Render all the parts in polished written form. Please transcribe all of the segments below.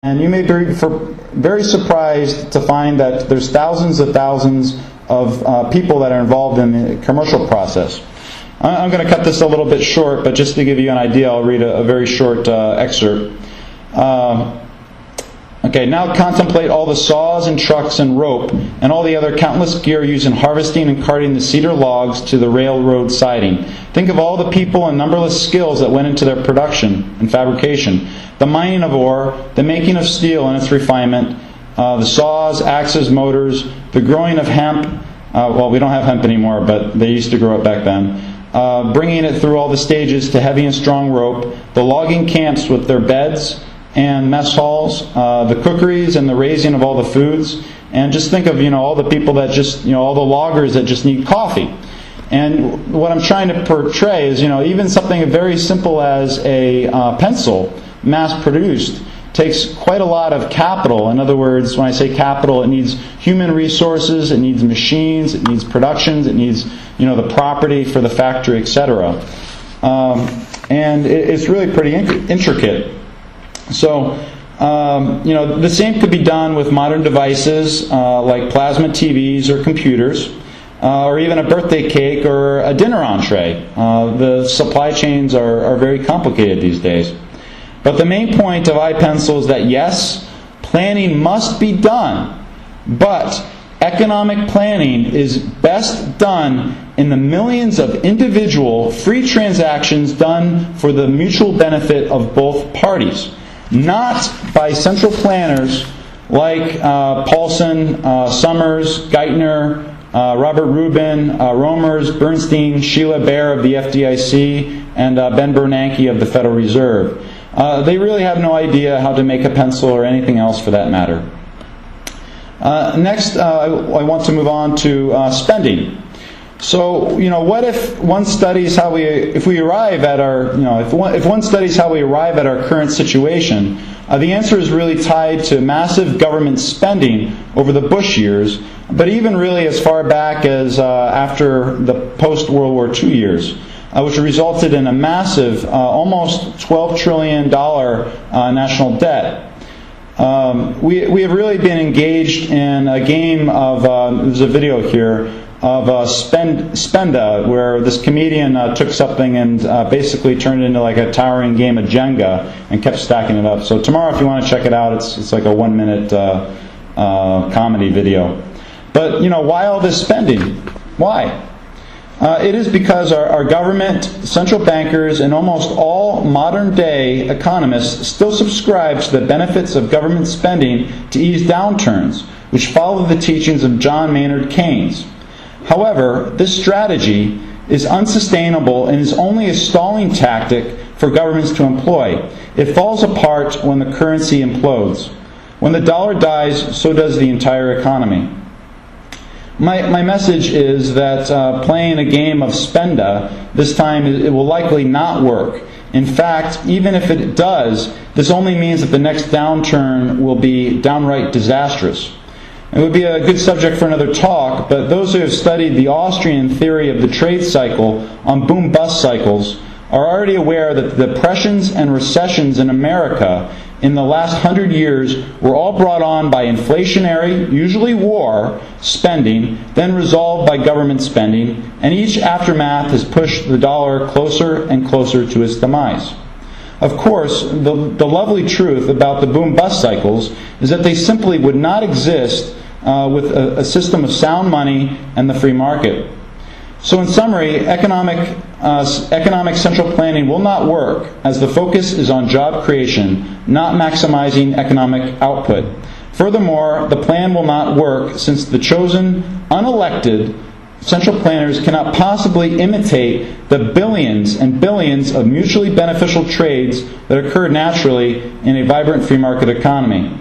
And you may be very surprised to find that there's thousands of people that are involved in the commercial process. I'm going to cut this a little bit short, but just to give you an idea, I'll read a very short excerpt. Okay, now contemplate all the saws and trucks and rope and all the other countless gear used in harvesting and carting the cedar logs to the railroad siding. Think of all the people and numberless skills that went into their production and fabrication. The mining of ore, the making of steel and its refinement, the saws, axes, motors, the growing of hemp. Well, we don't have hemp anymore, but they used to grow it back then. Bringing it through all the stages to heavy and strong rope, the logging camps with their beds and mess halls, the cookeries and the raising of all the foods, and just think of all the people that just all the loggers that just need coffee. And what I'm trying to portray is even something very simple as a pencil, mass-produced, takes quite a lot of capital. In other words, when I say capital, it needs human resources, it needs machines, it needs productions, it needs the property for the factory, etc. And it's really pretty intricate. So, the same could be done with modern devices like plasma TVs or computers, or even a birthday cake or a dinner entree. The supply chains are very complicated these days. But the main point of iPencil is that yes, planning must be done, but economic planning is best done in the millions of individual free transactions done for the mutual benefit of both parties. Not by central planners like Paulson, Summers, Geithner, Robert Rubin, Romers, Bernstein, Sheila Bair of the FDIC, and Ben Bernanke of the Federal Reserve. They really have no idea how to make a pencil or anything else for that matter. Next, I want to move on to spending. So, what if one studies how if one studies how we arrive at our current situation? The answer is really tied to massive government spending over the Bush years, but even really as far back as after the post-World War II years, which resulted in a massive, almost $12 trillion national debt. We have really been engaged in a game of, there's a video here, of Spenda, where this comedian took something and basically turned it into like a towering game of Jenga and kept stacking it up. So tomorrow, if you want to check it out, it's like a 1-minute comedy video. But why all this spending? Why? It is because our government, central bankers, and almost all modern-day economists still subscribe to the benefits of government spending to ease downturns, which follow the teachings of John Maynard Keynes. However, this strategy is unsustainable and is only a stalling tactic for governments to employ. It falls apart when the currency implodes. When the dollar dies, so does the entire economy. My message is that playing a game of Spenda, this time it will likely not work. In fact, even if it does, this only means that the next downturn will be downright disastrous. It would be a good subject for another talk, but those who have studied the Austrian theory of the trade cycle on boom-bust cycles are already aware that the depressions and recessions in America in the last 100 years were all brought on by inflationary, usually war, spending, then resolved by government spending, and each aftermath has pushed the dollar closer and closer to its demise. Of course, the lovely truth about the boom-bust cycles is that they simply would not exist with a system of sound money and the free market. So in summary, economic central planning will not work, as the focus is on job creation, not maximizing economic output. Furthermore, the plan will not work since the chosen, unelected central planners cannot possibly imitate the billions and billions of mutually beneficial trades that occur naturally in a vibrant free market economy.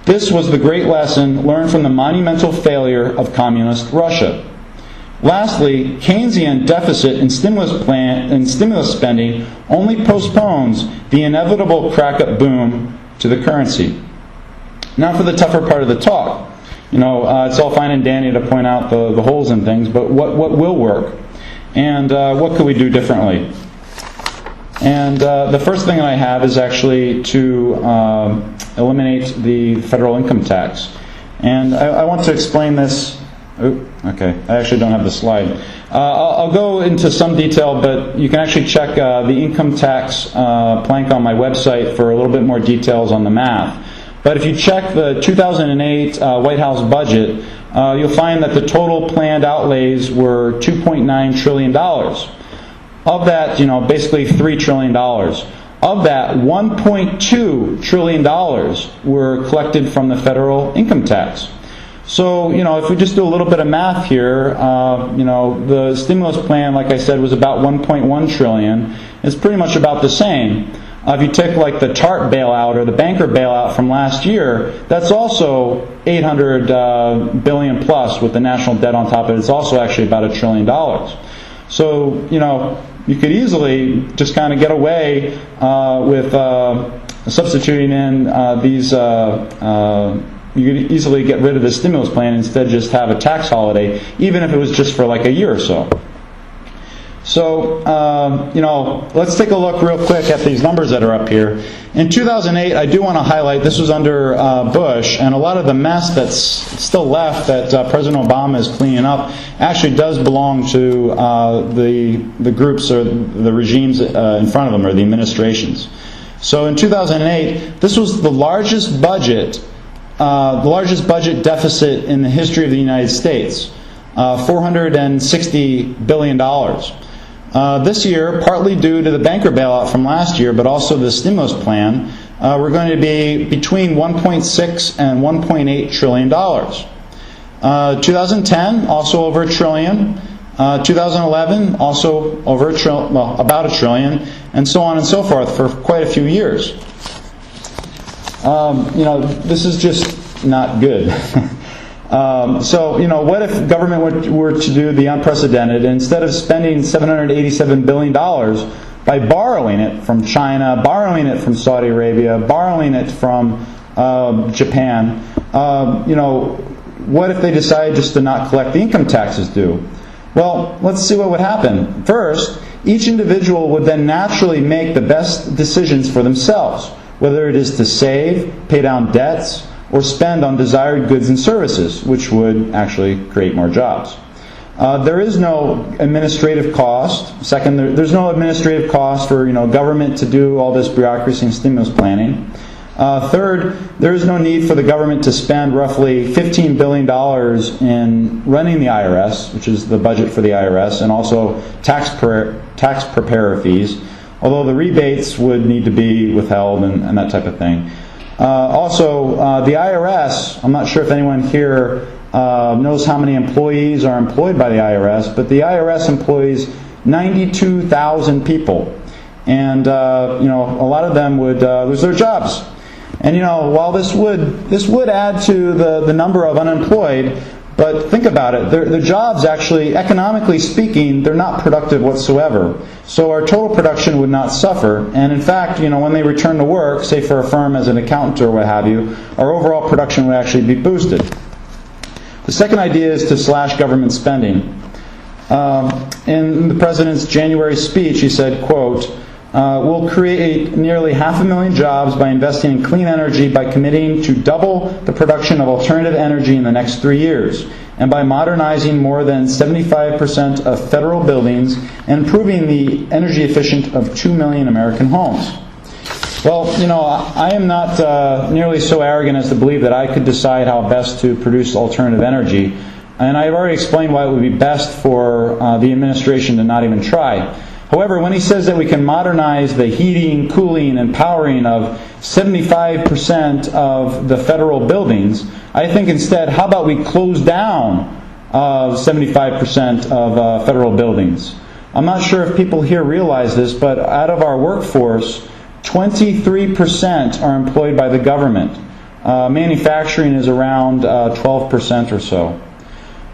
This was the great lesson learned from the monumental failure of communist Russia. Lastly, Keynesian deficit and stimulus spending only postpones the inevitable crack-up boom to the currency. Now for the tougher part of the talk. It's all fine and dandy to point out the holes in things, but what will work? And what could we do differently? And the first thing I have is actually to eliminate the federal income tax. And I want to explain this. Okay, I actually don't have the slide. I'll go into some detail, but you can actually check the income tax plank on my website for a little bit more details on the math. But if you check the 2008 White House budget, you'll find that the total planned outlays were $2.9 trillion. Of that, basically $3 trillion. Of that, $1.2 trillion were collected from the federal income tax. So, if we just do a little bit of math here, the stimulus plan, like I said, was about $1.1 trillion. It's pretty much about the same. If you take like the TARP bailout or the banker bailout from last year, that's also $800 billion plus with the national debt on top of it. It's also actually about $1 trillion. So, you could easily just kind of get away with substituting in these. You could easily get rid of the stimulus plan and instead just have a tax holiday, even if it was just for like a year or so. So, let's take a look real quick at these numbers that are up here. In 2008, I do want to highlight, this was under Bush, and a lot of the mess that's still left that President Obama is cleaning up actually does belong to the groups or the regimes in front of them, or the administrations. So in 2008, this was the largest budget deficit in the history of the United States, $460 billion. This year, partly due to the banker bailout from last year, but also the stimulus plan, we're going to be between $1.6 and $1.8 trillion. 2010, also over $1 trillion. 2011, also over $1 trillion, well, about $1 trillion, and so on and so forth for quite a few years. This is just not good. So, what if government were to do the unprecedented, and instead of spending $787 billion by borrowing it from China, borrowing it from Saudi Arabia, borrowing it from Japan, what if they decided just to not collect the income taxes due? Well, let's see what would happen. First, each individual would then naturally make the best decisions for themselves, whether it is to save, pay down debts, or spend on desired goods and services, which would actually create more jobs. There is no administrative cost. Second, there's no administrative cost for government to do all this bureaucracy and stimulus planning. Third, there is no need for the government to spend roughly $15 billion in running the IRS, which is the budget for the IRS, and also tax preparer fees, although the rebates would need to be withheld and that type of thing. Also, the IRS, I'm not sure if anyone here knows how many employees are employed by the IRS, but the IRS employs 92,000 people. And, a lot of them would lose their jobs. And, while this would add to the number of unemployed, but think about it, the jobs actually, economically speaking, they're not productive whatsoever. So our total production would not suffer. And in fact, when they return to work, say for a firm as an accountant or what have you, our overall production would actually be boosted. The second idea is to slash government spending. In the President's January speech, he said, quote, we'll create nearly 500,000 jobs by investing in clean energy by committing to double the production of alternative energy in the next 3 years, and by modernizing more than 75% of federal buildings and improving the energy efficiency of 2 million American homes. Well, I am not nearly so arrogant as to believe that I could decide how best to produce alternative energy, and I've already explained why it would be best for the administration to not even try. However, when he says that we can modernize the heating, cooling, and powering of 75% of the federal buildings, I think instead, how about we close down 75% of federal buildings? I'm not sure if people here realize this, but out of our workforce, 23% are employed by the government. Manufacturing is around 12% or so.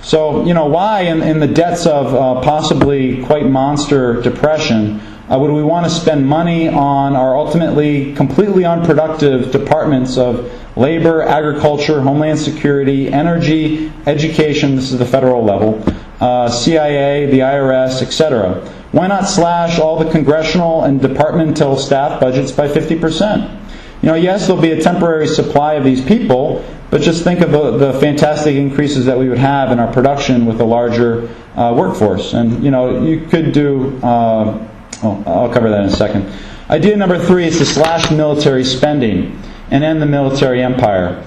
So, why in the depths of possibly quite monster depression would we want to spend money on our ultimately completely unproductive departments of labor, agriculture, homeland security, energy, education, this is the federal level, CIA, the IRS, etc., Why not slash all the congressional and departmental staff budgets by 50%? Yes, there'll be a temporary supply of these people, but just think of the fantastic increases that we would have in our production with a larger workforce. And, you could do... I'll cover that in a second. Idea number 3 is to slash military spending and end the military empire.